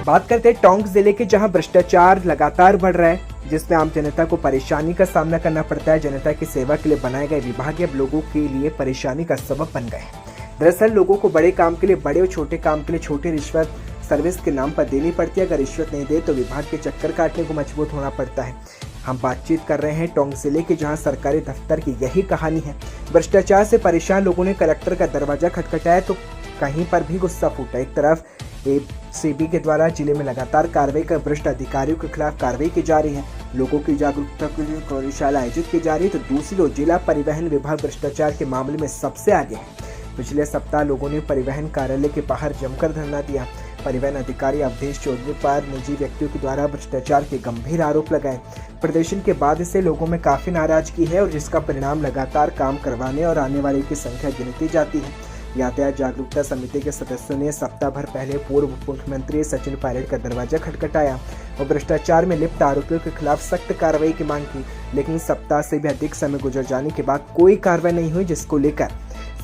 बात करते हैं टोंक जिले के, जहां भ्रष्टाचार लगातार बढ़ रहा है, जिसमें आम जनता को परेशानी का सामना करना पड़ता है। जनता की सेवा के लिए बनाए गए विभाग अब लोगों के लिए परेशानी का सबब बन गए हैं। दरअसल लोगों को बड़े काम के लिए बड़े और छोटे काम के लिए छोटी रिश्वत सर्विस के नाम पर देनी पड़ती है। अगर रिश्वत नहीं दे तो विभाग के चक्कर काटने को मजबूर होना पड़ता है। हम बातचीत कर रहे हैं टोंक जिले के, जहां सरकारी दफ्तर की यही कहानी है। भ्रष्टाचार से परेशान लोगों ने कलेक्टर का दरवाजा खटखटाया तो कहीं पर भी गुस्सा फूटा। एक तरफ एसीबी के द्वारा जिले में लगातार कार्रवाई कर भ्रष्ट अधिकारियों के खिलाफ कार्रवाई की जा रही है, लोगों की जागरूकता के लिए कार्यशाला आयोजित की जा रही है, तो दूसरी ओर जिला परिवहन विभाग भ्रष्टाचार के मामले में सबसे आगे है। पिछले सप्ताह लोगों ने परिवहन कार्यालय के बाहर जमकर धरना दिया। परिवहन अधिकारी अवधेश चौधरी पर निजी व्यक्तियों के द्वारा भ्रष्टाचार के गंभीर आरोप लगाए। प्रदर्शन के बाद इससे लोगों में काफी नाराजगी है और जिसका परिणाम लगातार काम करवाने और आने वाले की संख्या गिनती जाती है। यातायात जागरूकता समिति के सदस्यों ने सप्ताह भर पहले पूर्व मुख्यमंत्री सचिन पायलट का दरवाजा खटखटाया और भ्रष्टाचार में लिप्त आरोपियों के खिलाफ सख्त कार्रवाई की मांग की, लेकिन सप्ताह से भी अधिक समय गुजर जाने के बाद कोई कार्रवाई नहीं हुई, जिसको लेकर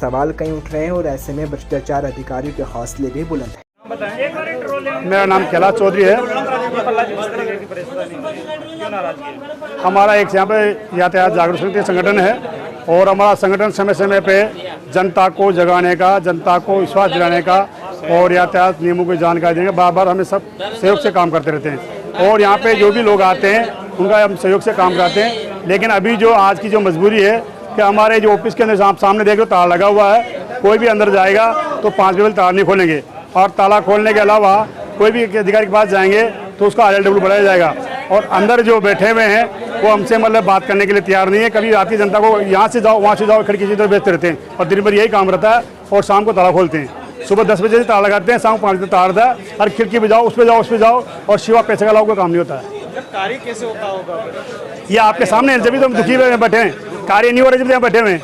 सवाल कई उठ रहे हैं और ऐसे में भ्रष्टाचार अधिकारियों के हौसले भी बुलंद है। मेरा नाम कैलाश चौधरी है। हमारा एक यहाँ पे यातायात जागरूक समिति संगठन है और हमारा संगठन समय समय पे जनता को जगाने का, जनता को विश्वास दिलाने का और यातायात नियमों की जानकारी देने का बार बार हमें सब सहयोग से काम करते रहते हैं। और यहाँ पे जो भी लोग आते हैं उनका हम सहयोग से काम करते हैं। लेकिन अभी जो आज की जो मजबूरी है कि हमारे जो ऑफिस के अंदर आप सामने देख लो ताला लगा हुआ है, कोई भी अंदर जाएगा तो 5 बजे ताला नहीं खोलेंगे और ताला खोलने के अलावा कोई भी अधिकारी के पास जाएंगे तो उसका RLW बढ़ाया जाएगा। और अंदर जो बैठे हुए हैं वो हमसे मतलब बात करने के लिए तैयार नहीं है। कभी रात की जनता को यहाँ से जाओ वहाँ से जाओ खिड़की से बेचते रहते हैं और दिन भर यही काम रहता है और शाम को ताला खोलते हैं। सुबह 10 बजे से ताला लगाते हैं, शाम 5 बजे ताला रहता है। हर खिड़की पे जाओ, उस पर जाओ, उस पर जाओ और सिवा पैसे का लाओ कोई काम नहीं होता है। कार्य कैसे होता होगा ये आपके सामने, जब भी तो हम दुखी हुए बैठे हैं, कार्य नहीं हो रहा जब यहाँ बैठे हुए हैं।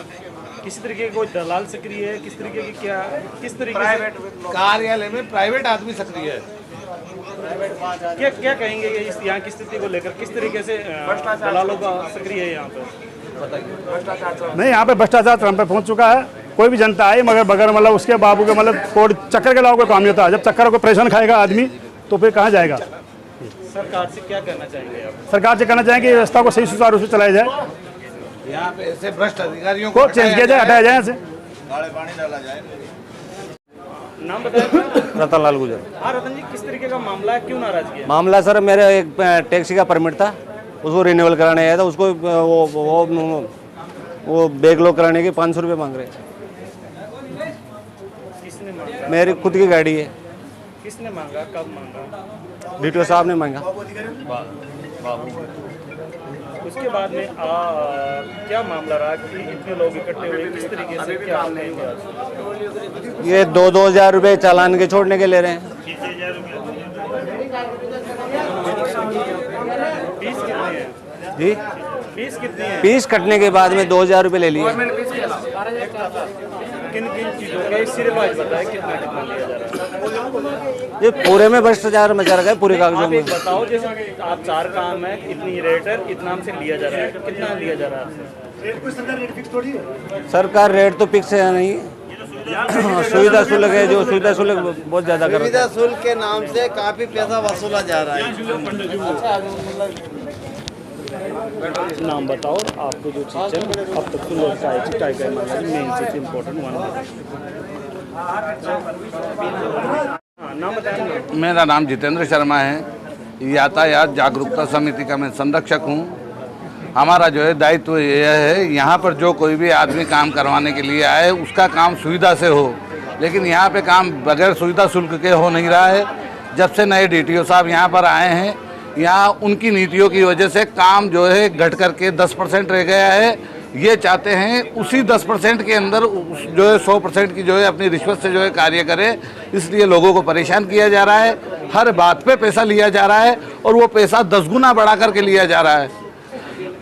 किसी तरीके के कोई दलाल सक्रिय है, किस तरीके की क्या, किस तरीके से कार्यालय में प्राइवेट आदमी सक्रिय है। क्या कहेंगे ये यहाँ की स्थिति को लेकर, किस तरीके से दलालों का सक्रिय है यहाँ पे? नहीं, यहाँ पे भ्रष्टाचार चरम पे पहुँच चुका है। कोई भी जनता आई मगर बगैर मतलब उसके बाबू के मतलब कोड चक्कर के अलावा कोई काम नहीं होता। जब चक्कर को परेशान खाएगा आदमी तो फिर कहाँ जाएगा। सरकार से क्या करना चाहेंगे आप? सरकार से कहना चाहेंगे कि व्यवस्था को सही सुचारू रूप से चलाया जाए, यहाँ पे ऐसे भ्रष्ट अधिकारियों को चेंज किया जाए, हटाया जाए ऐसे। पानी डाला जाए। नाम बताइए। रतन लाल गुजर। हाँ रतन जी, किस तरीके का मामला है, क्यों नाराजगी है? मामला सर मेरा एक टैक्सी का परमिट था, उसको रिन्यूअल कराने आया था। उसको वो बैग लॉक कराने के 500 रुपये मांग रहे थे। किसने मांगा? मेरी खुद की गाड़ी है। किसने मांगा, कब मांगा? DTO साहब ने मांगा। उसके बाद में क्या मामला रहा कि इतने लोग इकट्ठे हुए, किस तरीके से क्या कहेंगे? ये 2-2 हज़ार रुपये चालान के छोड़ने के ले रहे हैं। फीस कितनी है जी? फीस कितनी है? फीस कटने के बाद में 2,000 रुपये ले लिए। किन किन चीज़ों का सिरबाज बताए, कितना कितना लिया जा रहा है? ये पूरे में भ्रष्टाचार मचा रखा है, पूरे कागजों आप में। एक बताओ, जैसे आप 4 काम है, इतनी रेट है, इतना हमसे लिया जा रहा है, कितना लिया जा रहा है? सरकार रेट तो फिक्स है नहीं, सुविधा शुल्क है, जो सुविधा शुल्क बहुत ज़्यादा कर रहा है। सुविधा शुल्क के नाम से काफी पैसा वसूला जा रहा है। नाम बताओ आपको जो चीज़ है अब तक मेन चीज़ इम्पोर्टेंट नाम बताइए। मेरा नाम जितेंद्र शर्मा है। यातायात जागरूकता समिति का मैं संरक्षक हूँ। हमारा जो है दायित्व यह है, यहाँ पर जो कोई भी आदमी काम करवाने के लिए आए उसका काम सुविधा से हो, लेकिन यहाँ पे काम बगैर सुविधा शुल्क के हो नहीं रहा है। जब से नए DTO साहब यहाँ पर आए हैं, यहाँ उनकी नीतियों की वजह से काम जो है घट करके 10% रह गया है। ये चाहते हैं उसी 10% के अंदर जो है 100% की जो है अपनी रिश्वत से जो है कार्य करे, इसलिए लोगों को परेशान किया जा रहा है। हर बात पे पैसा लिया जा रहा है और वो पैसा 10 गुना बढ़ा करके लिया जा रहा है।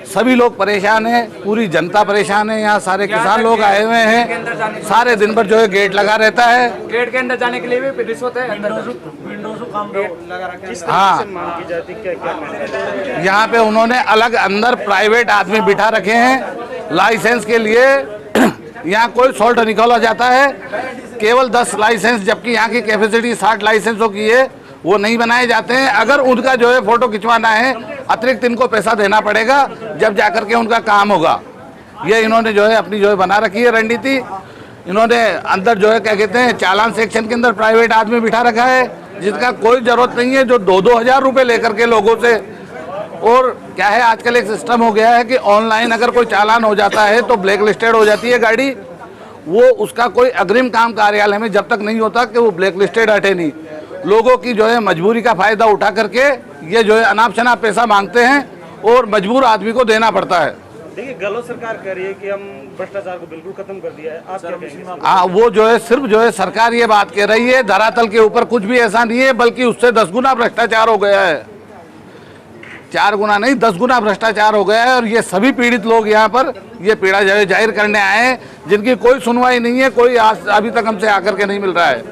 सभी लोग परेशान हैं, पूरी जनता परेशान है। यहाँ सारे किसान लोग आए हुए हैं, सारे दिन भर जो है गेट लगा रहता है। गेट के अंदर जाने के लिए भी रिश्वत है। हाँ, यहाँ पे उन्होंने अलग अंदर प्राइवेट आदमी बिठा रखे हैं लाइसेंस के लिए। यहाँ कोई सॉल्ट निकाला जाता है, केवल 10 लाइसेंस, जबकि यहाँ की कैपेसिटी 60 लाइसेंसों की है। वो नहीं बनाए जाते हैं। अगर उनका जो है फोटो खिंचवाना है अतिरिक्त इनको पैसा देना पड़ेगा, जब जाकर के उनका काम होगा। ये इन्होंने जो है अपनी जो है बना रखी है रणनीति। इन्होंने अंदर जो है क्या कहते हैं चालान सेक्शन के अंदर प्राइवेट आदमी बिठा रखा है जिसका कोई जरूरत नहीं है, जो 2-2 हज़ार रुपये लेकर के लोगों से। और क्या है आजकल एक सिस्टम हो गया है कि ऑनलाइन अगर कोई चालान हो जाता है तो ब्लैक लिस्टेड हो जाती है गाड़ी। वो उसका कोई अग्रिम काम कार्यालय में जब तक नहीं होता कि वो ब्लैक लिस्टेड हटे नहीं। लोगों की जो है मजबूरी का फायदा उठा करके ये जो है अनाप शनाप पैसा मांगते हैं और मजबूर आदमी को देना पड़ता है। देखिए गहलोत सरकार कह रही है कि हम भ्रष्टाचार को बिल्कुल खत्म कर दिया है, आप क्या कहेंगे? हाँ, वो जो है सिर्फ जो है सरकार ये बात कह रही है, धरातल के ऊपर कुछ भी ऐसा नहीं है, बल्कि उससे 10 गुना भ्रष्टाचार हो गया है। 4 गुना नहीं 10 गुना भ्रष्टाचार हो गया है। और ये सभी पीड़ित लोग यहाँ पर ये पीड़ा जो है जाहिर करने आए हैं, जिनकी कोई सुनवाई नहीं है, कोई अभी तक हमसे आकर के नहीं मिल रहा है।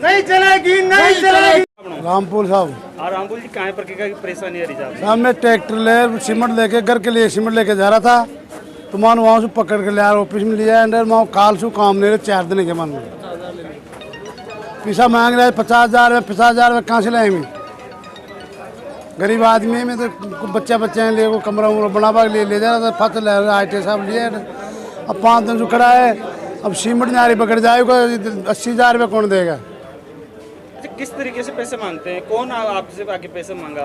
नहीं चलेगी, नहीं चलेगी। रामपुर साहब, और रामपुर जी कहाँ पर क्या परेशानी आ रही है? साहब मैं ट्रैक्टर ले सीमेंट लेके घर के लिए सीमेंट लेके जा रहा था, तो मान वहाँ से पकड़ के ले ऑफिस में लिया अंदर वहाँ काल से काम नहीं रहे 4 दिन के मन में पैसा मांग रहे 50,000 में 50,000 में कहाँ से लाए मैं? गरीब आदमी में तो बच्चे हैं ले वो कमरा उमरा बना के ले जा रहा था, फत ले IT साहब लिया। अब 5 दिन से खड़ा है, अब सीमेंट नारी पकड़ जाएगा 80,000 रुपये कौन देगा? किस तरीके से पैसे मांगते हैं? कौन आपसे आके पैसे मांगा?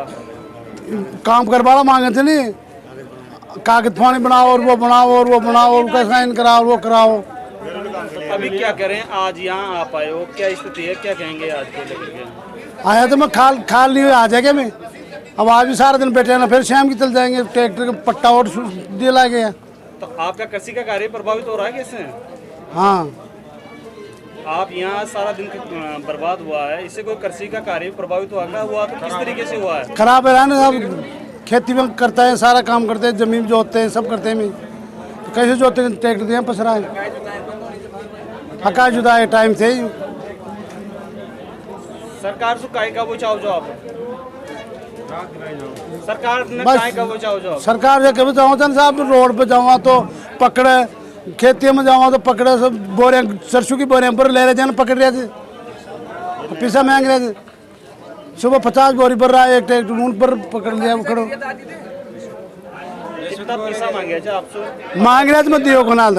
काम करवाना मांगे थे नहीं, कागज पानी बनाओ और वो बनाओ और वो बनाओ और उसका साइन कराओ वो कराओ। तो अभी क्या करें? आज यहाँ आप आए हो, क्या स्थिति है, क्या कहेंगे आज को लेकर के? आया तो मैं खाल नहीं आ जाएगा मैं, अब आज भी सारा दिन बैठे ना, फिर शाम की चल जाएंगे। ट्रैक्टर का पट्टा और दिया गया। तो आपका कृषि का कार्य प्रभावित हो रहा है कैसे? हाँ, आप यहाँ सारा दिन बर्बाद हुआ है, इससे कोई कृषि का कार्य प्रभावित हुआ तो किस तरीके से हुआ है? खराब है ना, सब खेती में करता है, सारा काम करते हैं, जमीन जोतते हैं, सब करते हैं। मैं तो कैसे जोतते हैं? ट्रैक्टर दिया पसरा है, हका जुदा है टाइम से ही। सरकार से काय का बचाओ जो आप सरकार ने बस काय का बचाओ जो सरकार से कभी जाऊँ साहब, रोड पे जाऊँ तो पकड़े, खेती में जाऊँ तो पकड़े, सब बोरे सरसों की बोरे पर ले रहे थे, पकड़ रहे थे, पैसा मांग रहे थे। सुबह 50 बोरी भर रहा है एक ट्रैक्टर, उन पर पकड़ लिया वो खड़ो। कितना पैसा मांगे आपसे? मांग रहे थे मैं दियो को नाल